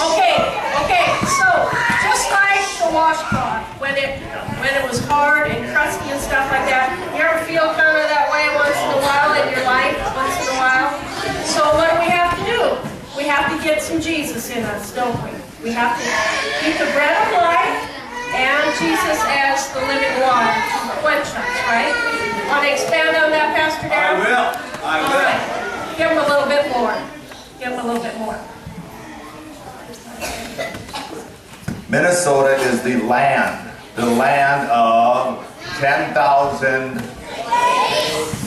Okay, so just like the washcloth, when it was hard and crusty and stuff like that, you ever feel kind of that way once in a while in your life, once in a while? So what do we have to do? We have to get some Jesus in us, don't we? We have to eat the bread of life and Jesus as the living water to quench us, right? Want to expand on that, Pastor Darren? I will. All right. Give him a little bit more. Give him a little bit more. Minnesota is the land of 10,000,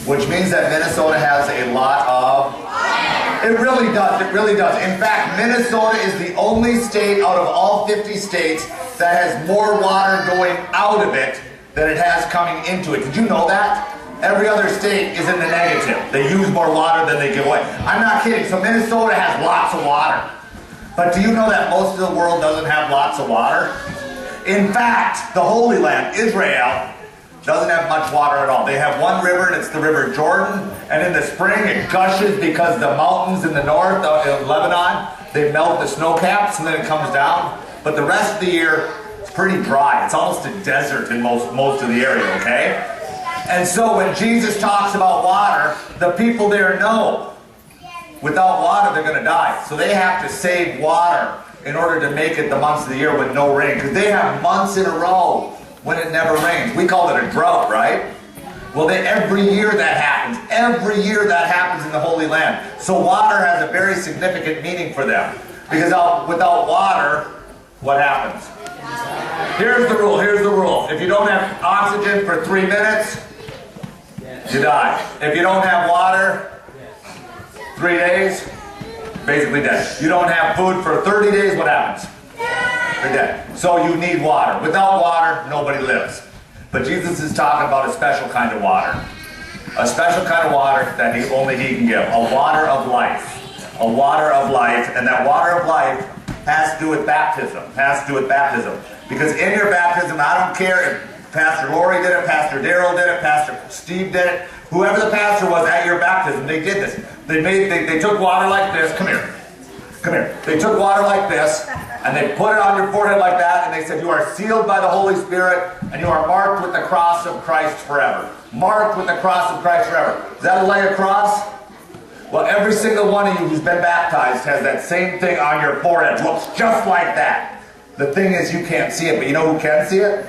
which means that Minnesota has a lot of, it really does. In fact, Minnesota is the only state out of all 50 states that has more water going out of it than it has coming into it. Did you know that? Every other state is in the negative. They use more water than they give away. I'm not kidding. So Minnesota has lots of water. But do you know that most of the world doesn't have lots of water? In fact, the Holy Land, Israel, doesn't have much water at all. They have one river, and it's the River Jordan. And in the spring, it gushes because the mountains in the north of Lebanon, they melt the snow caps, and then it comes down. But the rest of the year, it's pretty dry. It's almost a desert in most of the area, okay? And so when Jesus talks about water, the people there know without water they're going to die. So they have to save water in order to make it the months of the year with no rain. Because they have months in a row when it never rains. We call it a drought, right? Well, every year that happens. Every year that happens in the Holy Land. So water has a very significant meaning for them. Because without water, what happens? Here's the rule. Here's the rule. If you don't have oxygen for 3 minutes, you die. If you don't have water, 3 days, basically dead. You don't have food for 30 days, what happens? You're dead. So you need water. Without water, nobody lives. But Jesus is talking about a special kind of water. A special kind of water that only He can give. A water of life. A water of life. And that water of life has to do with baptism. Has to do with baptism. Because in your baptism, I don't care if Pastor Lori did it, Pastor Daryl did it, Pastor Steve did it, whoever the pastor was at your baptism, they did this. They took water like this. Come here. Come here. They took water like this, and they put it on your forehead like that, and they said, you are sealed by the Holy Spirit, and you are marked with the cross of Christ forever. Marked with the cross of Christ forever. Is that a lay cross? Well, every single one of you who's been baptized has that same thing on your forehead. Looks just like that. The thing is, you can't see it, but you know who can see it?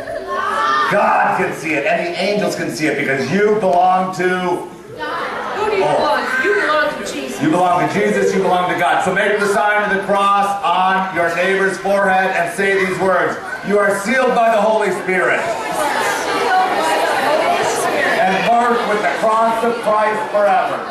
God can see it, and the angels can see it, because you belong to God. Who do you belong to? You belong to Jesus. You belong to Jesus, you belong to God. So make the sign of the cross on your neighbor's forehead and say these words. You are sealed by the Holy Spirit. And marked with the cross of Christ forever.